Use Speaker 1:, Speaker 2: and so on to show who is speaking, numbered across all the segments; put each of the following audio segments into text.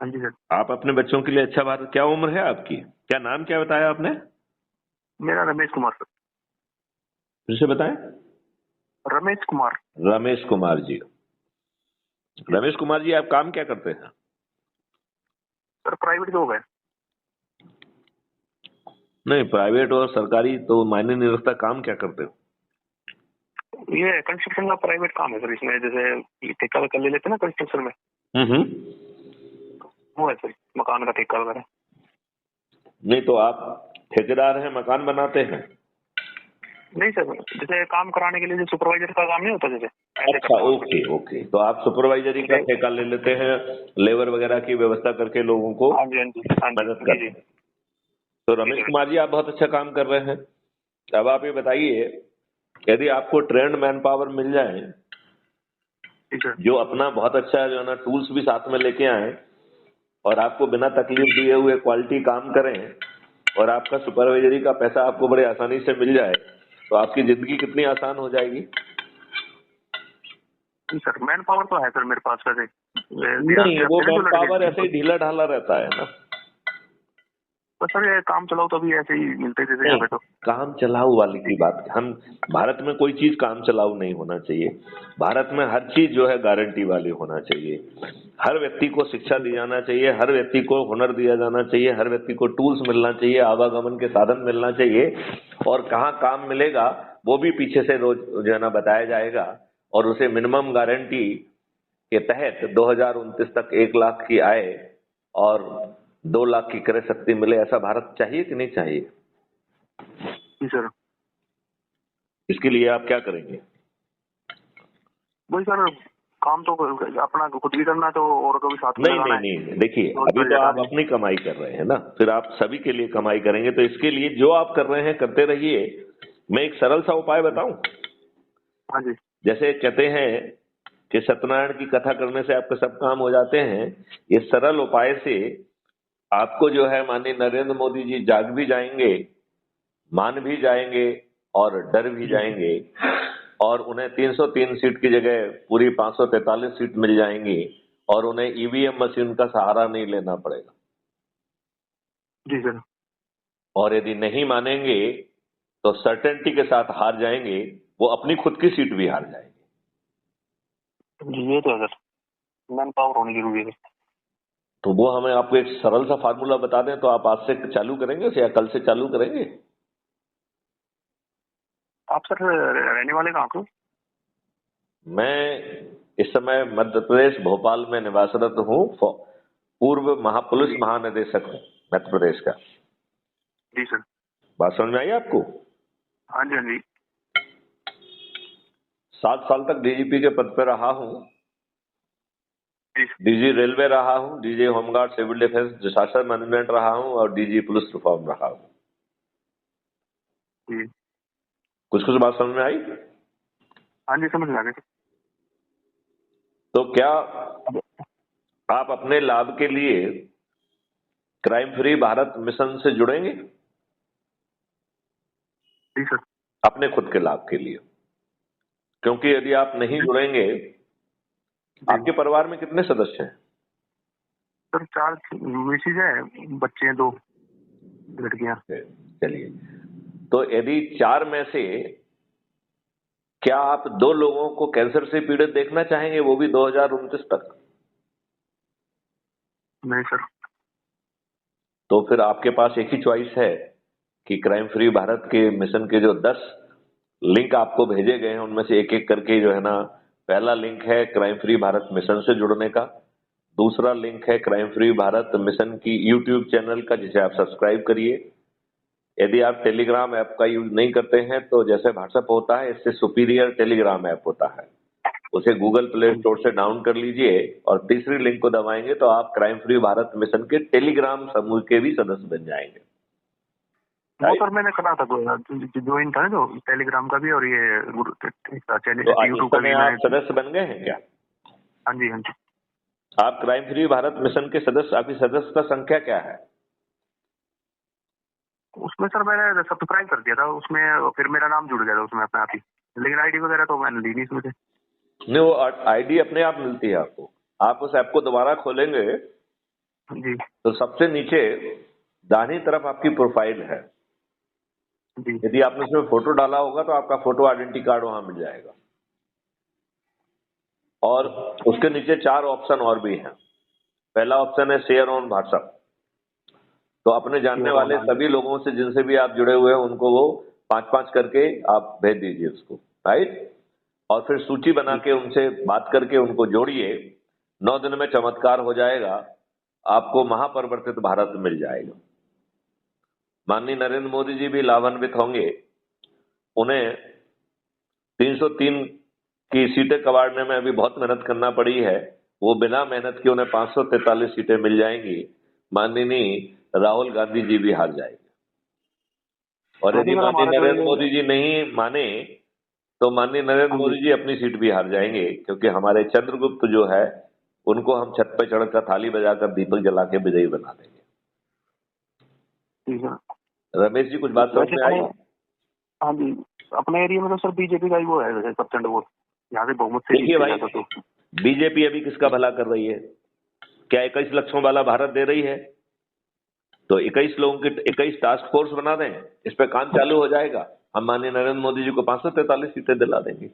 Speaker 1: हाँ जी सर।
Speaker 2: आप अपने बच्चों के लिए अच्छा भारत, क्या उम्र है आपकी, क्या नाम क्या बताया आपने?
Speaker 1: मेरा रमेश कुमार सर।
Speaker 2: फिर से बताएं।
Speaker 1: रमेश कुमार।
Speaker 2: रमेश कुमार जी।
Speaker 1: जी
Speaker 2: रमेश कुमार जी, आप काम क्या करते हैं?
Speaker 1: सर, प्राइवेट जॉब है।
Speaker 2: नहीं, प्राइवेट और सरकारी तो मायने नहीं रखता, काम क्या करते हो?
Speaker 1: ये कंस्ट्रक्शन का प्राइवेट काम है सर। इसमें जैसे ये ठेका कर ले लेते हैं ना कंस्ट्रक्शन में,
Speaker 2: हम्म।
Speaker 1: वो है सर, मकान का ठेका वगैरह।
Speaker 2: नहीं तो आप ठेकेदार हैं, मकान बनाते हैं?
Speaker 1: नहीं सर, जैसे काम कराने के लिए जो सुपरवाइजर का काम नहीं होता, जैसे ऐसे
Speaker 2: अच्छा,
Speaker 1: करता हूँ उसमें।
Speaker 2: ओके ओके, तो आप सुपरवाइजरी का
Speaker 1: जैसे
Speaker 2: ठेका ले लेते हैं, लेबर वगैरह की व्यवस्था करके लोगों को
Speaker 1: हाँ जी, हाँ जी, हाँ जी,
Speaker 2: मदद
Speaker 1: जी जी
Speaker 2: करते हैं। तो
Speaker 1: जी
Speaker 2: रमेश
Speaker 1: सर।
Speaker 2: कुमार जी, आप बहुत अच्छा काम कर रहे हैं। अब आप ये बताइए, यदि आपको ट्रेंड मैन पावर मिल जाए,
Speaker 1: जी सर।
Speaker 2: जो अपना बहुत अच्छा जो है ना टूल्स भी साथ में लेके आए और आपको बिना तकलीफ दिए हुए क्वालिटी काम करें, और आपका सुपरवाइजरी का पैसा आपको बड़े आसानी से मिल जाए, तो आपकी जिंदगी कितनी आसान हो जाएगी।
Speaker 1: जी सर, मैन पावर तो है सर मेरे पास वैसे। ध्यान
Speaker 2: नहीं,
Speaker 1: से
Speaker 2: वो
Speaker 1: रखते हैं ना
Speaker 2: मैन
Speaker 1: जो लड़के
Speaker 2: पावर ऐसे
Speaker 1: जिनको।
Speaker 2: ही ढीला ढाला रहता है ना।
Speaker 1: तो सर ये काम चलाओ तो अभी ऐसे ही मिलते जैसे यहाँ
Speaker 2: नहीं,
Speaker 1: पे तो।
Speaker 2: काम चलाऊ वाली की बात, हम भारत में कोई चीज काम चलाऊ नहीं होना चाहिए। भारत में हर चीज जो है गारंटी वाली होना चाहिए। हर व्यक्ति को शिक्षा दी जाना चाहिए, हर व्यक्ति को हुनर दिया जाना चाहिए, हर व्यक्ति को टूल्स मिलना चाहिए, आवागमन के साधन मिलना चाहिए, और कहाँ काम मिलेगा वो भी पीछे से रोज जो है ना बताया जाएगा, और उसे मिनिमम गारंटी के तहत 2029 तक 1 लाख की आय और 2 लाख की क्रय शक्ति मिले। ऐसा भारत चाहिए कि नहीं चाहिए?
Speaker 1: जी सर।
Speaker 2: इसके लिए आप क्या करेंगे?
Speaker 1: वही सर, काम तो अपना खुद भी करना है तो और को भी साथ में
Speaker 2: नहीं
Speaker 1: लगाना
Speaker 2: नहीं
Speaker 1: है
Speaker 2: नहीं, देखिए,
Speaker 1: तो
Speaker 2: अभी
Speaker 1: चल
Speaker 2: तो
Speaker 1: जाता
Speaker 2: आप
Speaker 1: है।
Speaker 2: अपनी कमाई कर रहे हैं ना, फिर आप सभी के लिए कमाई करेंगे, तो इसके लिए जो आप कर रहे हैं करते रहिए। मैं एक सरल सा उपाय बताऊं।
Speaker 1: हाँ जी।
Speaker 2: जैसे कहते हैं कि सत्यनारायण की कथा करने से आपके सब काम हो जाते हैं, इस सरल उपाय से आपको जो है माननीय नरेंद्र मोदी जी जाग भी जाएंगे, मान भी जाएंगे, और डर भी
Speaker 1: जी
Speaker 2: जाएंगे, और उन्हें 303 सीट की जगह पूरी 543 सीट मिल जाएंगी, और उन्हें ईवीएम मशीन का सहारा नहीं लेना पड़ेगा।
Speaker 1: जी सर।
Speaker 2: और यदि नहीं मानेंगे तो सर्टेनिटी के साथ हार जाएंगे, वो अपनी खुद की सीट भी हार जाएंगे।
Speaker 1: जी ये तो है सर, मैन पावर होनी जरूरी है।
Speaker 2: तो वो हमें आपको एक सरल सा फार्मूला बता दें तो आप आज से चालू करेंगे या कल से चालू करेंगे?
Speaker 1: आप सर रहने वाले कहाँ को?
Speaker 2: मैं इस समय मध्य प्रदेश भोपाल में निवासरत हूँ, पूर्व पुलिस
Speaker 1: जी
Speaker 2: महानिदेशक हूँ मध्य प्रदेश का।
Speaker 1: जी सर।
Speaker 2: बात समझ में आई आपको?
Speaker 1: हाँ जी, हाँ जी।
Speaker 2: 7 साल तक डीजीपी के पद पर रहा हूँ,
Speaker 1: जी
Speaker 2: डीजी रेलवे रहा हूँ, DG home guard civil defence disaster management रहा हूँ, और डीजी पुलिस रिफॉर्म रहा हूँ।
Speaker 1: जी।
Speaker 2: कुछ कुछ बात समझ में आई?
Speaker 1: हाँ जी, समझ में आ गए।
Speaker 2: तो क्या
Speaker 1: अब
Speaker 2: आप अपने लाभ के लिए क्राइम फ्री भारत मिशन से जुड़ेंगे?
Speaker 1: जी सर।
Speaker 2: अपने खुद के लाभ के लिए, क्योंकि यदि आप नहीं जुड़ेंगे,
Speaker 1: जी
Speaker 2: आपके परिवार में कितने सदस्य हैं?
Speaker 1: सर, 4 मिसेज है, बच्चे हैं 2 लड़कियां।
Speaker 2: चलिए, तो यदि 4 में से क्या आप 2 लोगों को कैंसर से पीड़ित देखना चाहेंगे, वो भी 2029 तक?
Speaker 1: नहीं सर।
Speaker 2: तो फिर आपके पास एक ही चॉइस है कि क्राइम फ्री भारत के मिशन के जो 10 लिंक आपको भेजे गए हैं उनमें से एक एक करके जो है ना, पहला लिंक है क्राइम फ्री भारत मिशन से जुड़ने का, दूसरा लिंक है क्राइम फ्री भारत मिशन की यूट्यूब चैनल का, जिसे आप सब्सक्राइब करिए। यदि आप टेलीग्राम ऐप का यूज नहीं करते हैं तो जैसे व्हाट्सएप होता है, इससे सुपीरियर टेलीग्राम ऐप होता है, उसे गूगल प्ले स्टोर से डाउन कर लीजिए, और तीसरी लिंक को दबाएंगे तो आप क्राइम फ्री भारत मिशन के टेलीग्राम समूह के भी सदस्य बन जाएंगे।
Speaker 1: वो सर मैंने करा था, ज्वाइन था ना जो टेलीग्राम का भी और ये
Speaker 2: तो आज इस
Speaker 1: यूट्यूब का भी
Speaker 2: समय आप
Speaker 1: मैंने।
Speaker 2: सदस्य बन गए हैं क्या?
Speaker 1: हाँ जी, हाँ जी।
Speaker 2: आप क्राइम फ्री भारत मिशन के सदस्य, आपकी सदस्यता संख्या क्या है?
Speaker 1: उसमें सर मैंने सब्सक्राइब कर दिया था उसमें, फिर मेरा नाम जुड़ गया था उसमें अपने आप ही, लेकिन आईडी वगैरह तो मैंने ली नहीं इसमें से।
Speaker 2: नहीं, वो आईडी अपने आप मिलती है आपको। आप उस ऐप को दोबारा खोलेंगे
Speaker 1: जी
Speaker 2: तो सबसे नीचे दाहिनी तरफ आपकी प्रोफाइल है।
Speaker 1: जी
Speaker 2: यदि आपने उसमें फोटो डाला होगा तो आपका फोटो आइडेंटिटी कार्ड वहां मिल जाएगा। और उसके नीचे 4 ऑप्शन और भी हैं। पहला ऑप्शन है शेयर ऑन व्हाट्सएप। तो अपने जानने
Speaker 1: शेयर
Speaker 2: वाले
Speaker 1: ऑन।
Speaker 2: सभी लोगों से जिनसे भी आप जुड़े हुए हैं उनको वो 5-5 करके आप भेज दीजिए उसको, राइट। और फिर सूची बना के उनसे बात करके उनको जोड़िए। 9 दिन में चमत्कार हो जाएगा, आपको महापरिवर्तित भारत मिल जाएगा। माननीय नरेंद्र मोदी जी भी लाभान्वित होंगे। उन्हें 303 की सीटें कबाड़ने में अभी बहुत मेहनत करना पड़ी है, वो बिना मेहनत के उन्हें 543 सीटें मिल जाएंगी। माननीय राहुल गांधी जी भी हार जाएंगे। और
Speaker 1: तो
Speaker 2: यदि
Speaker 1: सर
Speaker 2: माननीय
Speaker 1: हमारा जो
Speaker 2: नरेंद्र
Speaker 1: ये।
Speaker 2: मोदी जी नहीं माने तो माननीय नरेंद्र
Speaker 1: हाँ जी।
Speaker 2: मोदी जी अपनी सीट भी हार जाएंगे, क्योंकि हमारे चंद्रगुप्त जो है उनको हम छत पे चढ़कर थाली बजाकर दीपक जला के विजयी बना देंगे।
Speaker 1: जी सर।
Speaker 2: रमेश जी, कुछ बात समझ
Speaker 1: वैसे
Speaker 2: में
Speaker 1: अपने।
Speaker 2: आई?
Speaker 1: हाँ जी। अपने एरिया में तो सर बीजेपी का ही वो है वैसे प्रचंड वोट। यहाँ से बहुमत से
Speaker 2: देखिए
Speaker 1: जीतते
Speaker 2: भाई,
Speaker 1: जाता तो।
Speaker 2: बीजेपी अभी किसका भला कर रही है? क्या 21 लक्षों वाला भारत दे रही है? तो 21 लोगों की 21 टास्क फोर्स बना दें, इस पे काम चालू हो जाएगा। हम माननीय नरेंद्र मोदी जी को 543 सीटें दिला देंगे।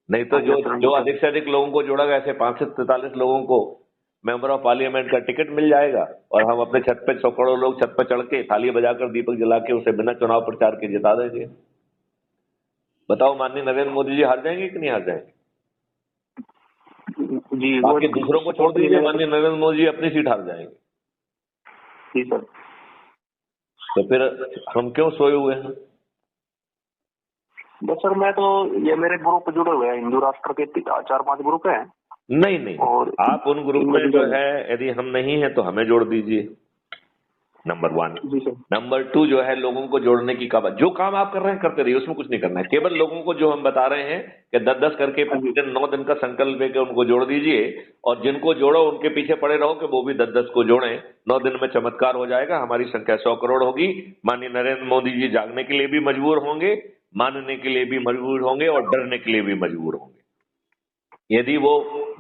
Speaker 2: नहीं तो
Speaker 1: हाँ जी
Speaker 2: जो
Speaker 1: सर
Speaker 2: जो
Speaker 1: वो
Speaker 2: अधिक से अधिक लोगों को जोड़ा गया, ऐसे 543 लोगों को मेंबर ऑफ पार्लियामेंट का टिकट मिल जाएगा और हम अपने छत पे 100 करोड़ लोग छत पे चढ़ के थाली बजाकर दीपक जला के उसे बिना चुनाव प्रचार के जिता देंगे। बताओ माननीय नरेंद्र मोदी जी हार जाएंगे कि नहीं हार जाएंगे?
Speaker 1: जी वो
Speaker 2: बाकी दूसरों को छोड़
Speaker 1: सपोर्ट
Speaker 2: दीजिए,
Speaker 1: मिलेगा तो।
Speaker 2: माननीय नरेंद्र मोदी जी अपनी सीट हार जाएंगे।
Speaker 1: जी सर।
Speaker 2: तो फिर हम क्यों सोए हुए हैं?
Speaker 1: बस सर मैं तो ये मेरे ग्रुप जुड़े हुए हैं हिंदू राष्ट्र के 4-5 ग्रुप हैं।
Speaker 2: नहीं नहीं,
Speaker 1: और
Speaker 2: आप उन ग्रुप
Speaker 1: इनमें
Speaker 2: में
Speaker 1: भी
Speaker 2: जो है यदि हम नहीं है तो हमें जोड़ दीजिए, नंबर 1।
Speaker 1: जी सर।
Speaker 2: नंबर 2 जो है लोगों को जोड़ने की काबा, जो काम आप कर रहे हैं करते रहिए, उसमें कुछ नहीं करना है। केवल लोगों को जो हम बता रहे हैं कि 10-10 करके
Speaker 1: हाँ जी।
Speaker 2: प्रतिदिन 9 दिन का संकल्प लेकर उनको जोड़ दीजिए। और जिनको जोड़ो उनके पीछे पड़े रहो कि वो भी 10-10 को जोड़ें। 9 दिन में चमत्कार हो जाएगा, हमारी संख्या 100 करोड़ होगी। माननीय नरेंद्र मोदी जी जागने के लिए भी मजबूर होंगे, मानने के लिए भी मजबूर होंगे और डरने के लिए भी मजबूर होंगे। यदि वो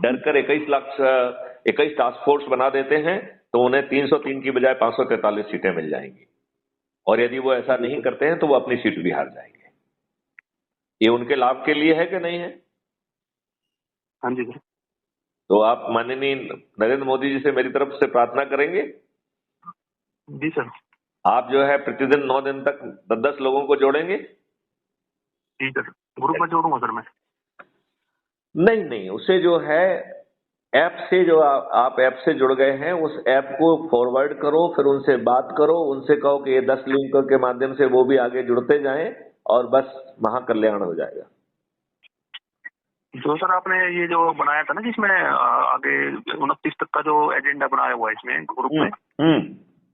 Speaker 2: डरकर 21 टास्क फोर्स बना देते हैं तो उन्हें 303 की बजाय 543 सीटें मिल जाएंगी। और यदि वो ऐसा
Speaker 1: जी
Speaker 2: नहीं
Speaker 1: सर।
Speaker 2: करते हैं तो वो अपनी सीट भी हार जाएंगे। ये उनके लाभ के लिए है कि नहीं है?
Speaker 1: हाँ जी सर।
Speaker 2: तो आप माननीय नरेंद्र मोदी जी से मेरी तरफ से प्रार्थना करेंगे,
Speaker 1: जी सर।
Speaker 2: आप जो है प्रतिदिन 9 दिन तक 10-10 लोगों को जोड़ेंगे।
Speaker 1: ठीक है सर। ग्रुप में जोड़ूंगा सर मैं।
Speaker 2: नहीं नहीं, उसे जो है ऐप से, जो आप ऐप से जुड़ गए हैं उस ऐप को फॉरवर्ड करो, फिर उनसे बात करो, उनसे कहो कि ये 10 लिंक के माध्यम से वो भी आगे जुड़ते जाएं और बस महाकल्याण हो जाएगा।
Speaker 1: जो सर आपने ये जो बनाया था ना जिसमें आगे 29 तक का जो एजेंडा बनाया हुआ है इसमें ग्रुप में,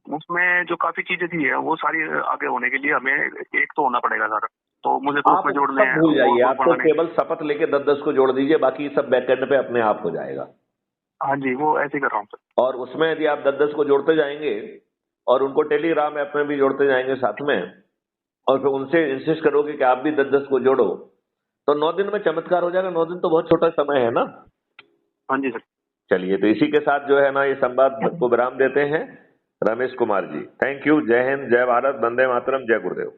Speaker 1: उसमें जो काफी चीजें थी है वो सारी आगे होने के लिए हमें एक तो होना पड़ेगा सर। तो मुझे ग्रुप
Speaker 2: आप
Speaker 1: में जोड़ने
Speaker 2: सब
Speaker 1: हैं
Speaker 2: भूल
Speaker 1: और
Speaker 2: जाइए,
Speaker 1: ग्रुप
Speaker 2: आप तो
Speaker 1: बनाने।
Speaker 2: केवल शपथ लेके 10-10 को जोड़ दीजिए, बाकी सब बैकएंड पे अपने आप हो जाएगा।
Speaker 1: हाँ जी वो ऐसे ही कर रहा हूँ सर।
Speaker 2: और उसमें यदि आप 10-10 को जोड़ते जाएंगे और उनको टेलीग्राम ऐप में भी जोड़ते जाएंगे साथ में, और फिर उनसे इंसिस्ट करोगे कि आप भी 10-10 को जोड़ो, तो 9 दिन में चमत्कार हो जाएगा। 9 दिन तो बहुत छोटा समय है ना।
Speaker 1: हाँ जी सर।
Speaker 2: चलिए, तो इसी के साथ जो है ना ये संवाद को विराम देते हैं। Ramesh Kumar ji, thank you. जय हिंद, जय भारत, वंदे मातरम, जय गुरुदेव।